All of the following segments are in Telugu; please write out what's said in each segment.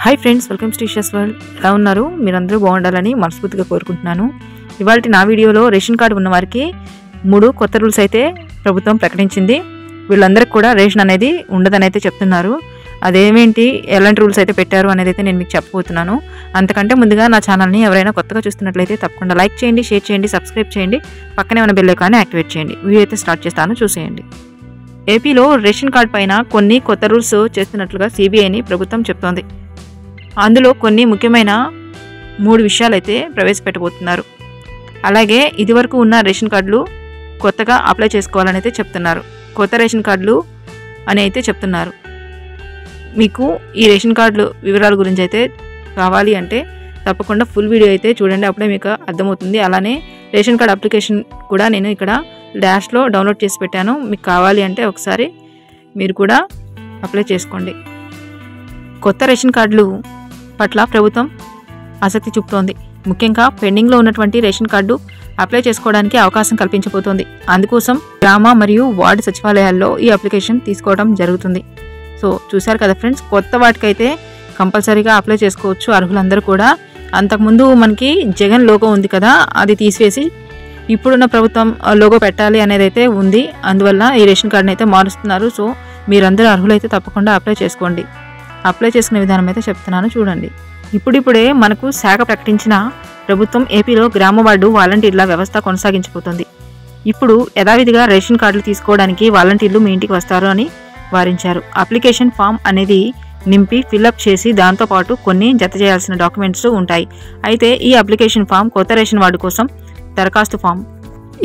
Hi friends, welcome to teachers world. ఎలా ఉన్నారు? మీరందరూ బాగుండాలని మనస్ఫూర్తిగా కోరుకుంటున్నాను. ఇవాళ నా వీడియోలో రేషన్ కార్డు ఉన్న వారికి 3 కొత్త రూల్స్ అయితే ప్రభుత్వం ప్రకటించింది. వీళ్ళందరికీ కూడా రేషన్ అనేది ఉండదని అయితే చెప్తున్నారు. అదేమేంటి, ఎలాంటి రూల్స్ అయితే పెట్టారు అనేది అయితే నేను మీకు చెప్పబోతున్నాను. అంతకంటే ముందుగా నా ఛానల్ని ఎవరైనా కొత్తగా చూస్తున్నట్లయితే తప్పకుండా లైక్ చేయండి, షేర్ చేయండి, సబ్స్క్రైబ్ చేయండి, పక్కనే ఉన్న బెల్ ఐకాన్ని యాక్టివేట్ చేయండి. వీడియో అయితే స్టార్ట్ చేస్తాను, చూసేయండి. ఏపీలో రేషన్ కార్డు పైన కొన్ని కొత్త రూల్స్ చేస్తున్నట్లుగా సిబిఐని ప్రభుత్వం చెప్తోంది. అందులో కొన్ని ముఖ్యమైన 3 విషయాలు అయితే ప్రవేశపెట్టబోతున్నారు. అలాగే ఇదివరకు ఉన్న రేషన్ కార్డులు కొత్తగా అప్లై చేసుకోవాలని అయితే చెప్తున్నారు. కొత్త రేషన్ కార్డులు అని అయితే చెప్తున్నారు. మీకు ఈ రేషన్ కార్డులు వివరాల గురించి అయితే కావాలి అంటే తప్పకుండా ఫుల్ వీడియో అయితే చూడండి, అప్పుడే మీకు అర్థమవుతుంది. అలానే రేషన్ కార్డు అప్లికేషన్ కూడా నేను ఇక్కడ డాష్లో డౌన్లోడ్ చేసి పెట్టాను. మీకు కావాలి అంటే ఒకసారి మీరు కూడా అప్లై చేసుకోండి. కొత్త రేషన్ కార్డులు పట్ల ప్రభుత్వం ఆసక్తి చూపుతోంది. ముఖ్యంగా పెండింగ్లో ఉన్నటువంటి రేషన్ కార్డు అప్లై చేసుకోవడానికి అవకాశం కల్పించబోతోంది. అందుకోసం గ్రామ మరియు వార్డు సచివాలయాల్లో ఈ అప్లికేషన్ తీసుకోవడం జరుగుతుంది. సో చూశారు కదా ఫ్రెండ్స్, కొత్త వాటికైతే కంపల్సరీగా అప్లై చేసుకోవచ్చు అర్హులందరూ కూడా. అంతకుముందు మనకి జగన్ లోగో ఉంది కదా, అది తీసివేసి ఇప్పుడున్న ప్రభుత్వం లోగో పెట్టాలి అనేది అయితే ఉంది. అందువల్ల ఈ రేషన్ కార్డుని అయితే మారుస్తున్నారు. సో మీరందరూ అర్హులైతే తప్పకుండా అప్లై చేసుకోండి. అప్లై చేసుకునే విధానం అయితే చెప్తున్నాను, చూడండి. ఇప్పుడిప్పుడే మనకు శాఖ ప్రకటించిన ప్రభుత్వం ఏపీలో గ్రామ వార్డు వాలంటీర్ల వ్యవస్థ కొనసాగించబోతోంది. ఇప్పుడు యథావిధిగా రేషన్ కార్డులు తీసుకోవడానికి వాలంటీర్లు మీ ఇంటికి వస్తారు అని వారించారు. అప్లికేషన్ ఫామ్ అనేది నింపి ఫిల్అప్ చేసి దాంతోపాటు కొన్ని జత చేయాల్సిన డాక్యుమెంట్స్ ఉంటాయి. అయితే ఈ అప్లికేషన్ ఫామ్ కొత్త రేషన్ వార్డు కోసం దరఖాస్తు ఫామ్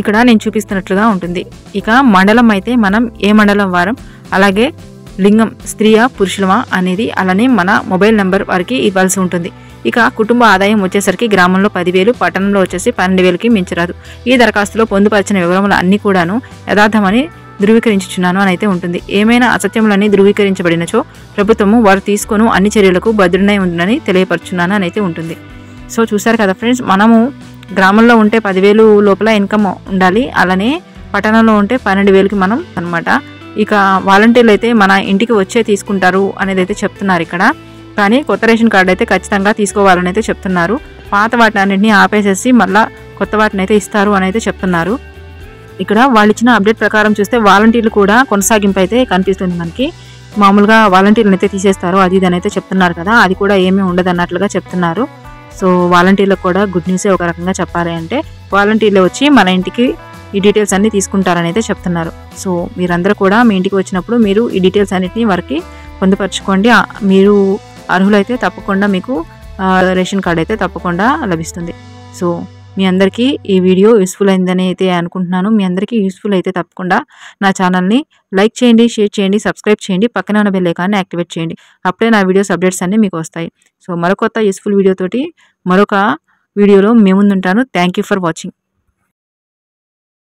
ఇక్కడ నేను చూపిస్తున్నట్లుగా ఉంటుంది. ఇక మండలం అయితే మనం ఏ మండలం వారం, అలాగే లింగం స్త్రీయా పురుషులమా అనేది, అలానే మన మొబైల్ నెంబర్ వారికి ఇవ్వాల్సి ఉంటుంది. ఇక కుటుంబ ఆదాయం వచ్చేసరికి గ్రామంలో 10,000, పట్టణంలో వచ్చేసి 12,000కి మించరాదు. ఈ దరఖాస్తులో పొందుపరిచిన వివరములు అన్ని కూడాను యథార్థమని ధృవీకరించుచున్నాను అని అయితే ఉంటుంది. ఏమైనా అసత్యములని ధృవీకరించబడినచో ప్రభుత్వము వారు తీసుకొను అన్ని చర్యలకు భద్రుడై ఉందని తెలియపరుచున్నాను అని అయితే ఉంటుంది. సో చూసారు కదా ఫ్రెండ్స్, మనము గ్రామంలో ఉంటే 10,000 లోపల ఇన్కమ్ ఉండాలి, అలానే పట్టణంలో ఉంటే 12,000కి మనం అనమాట. ఇక వాలంటీర్లు అయితే మన ఇంటికి వచ్చే తీసుకుంటారు అనేది అయితే చెప్తున్నారు ఇక్కడ. కానీ కొత్త రేషన్ కార్డు అయితే ఖచ్చితంగా తీసుకోవాలని అయితే చెప్తున్నారు. పాత వాటిని అన్నింటినీ ఆపేసేసి మళ్ళీ కొత్త వాటిని అయితే ఇస్తారు అని అయితే చెప్తున్నారు. ఇక్కడ వాళ్ళు ఇచ్చిన అప్డేట్ ప్రకారం చూస్తే వాలంటీర్లు కూడా కొనసాగింపు అయితే కనిపిస్తుంది మనకి. మామూలుగా వాలంటీర్లను అయితే తీసేస్తారు అది ఇది అని అయితే చెప్తున్నారు కదా, అది కూడా ఏమీ ఉండదు అన్నట్లుగా చెప్తున్నారు. సో వాలంటీర్లకు కూడా గుడ్ న్యూసే ఒక రకంగా చెప్పాలి అంటే. వాలంటీర్లు వచ్చి మన ఇంటికి ఈ డీటెయిల్స్ అన్ని తీసుకుంటారని అయితే చెప్తున్నారు. సో మీరందరూ కూడా మీ ఇంటికి వచ్చినప్పుడు మీరు ఈ డీటెయిల్స్ అన్నిటిని వారికి పొందుపరచుకోండి. మీరు అర్హులైతే తప్పకుండా మీకు రేషన్ కార్డు అయితే తప్పకుండా లభిస్తుంది. సో మీ అందరికీ ఈ వీడియో యూస్ఫుల్ అయిందని అయితే అనుకుంటున్నాను. మీ అందరికీ యూస్ఫుల్ అయితే తప్పకుండా నా ఛానల్ని లైక్ చేయండి, షేర్ చేయండి, సబ్స్క్రైబ్ చేయండి, పక్కన ఉన్న బెల్ ఐకాన్ని యాక్టివేట్ చేయండి. అప్పుడే నా వీడియోస్ అప్డేట్స్ అన్నీ మీకు వస్తాయి. సో మరొక యూస్ఫుల్ వీడియోతోటి మరొక వీడియోలో మీ ముందుంటాను. Thank you for watching.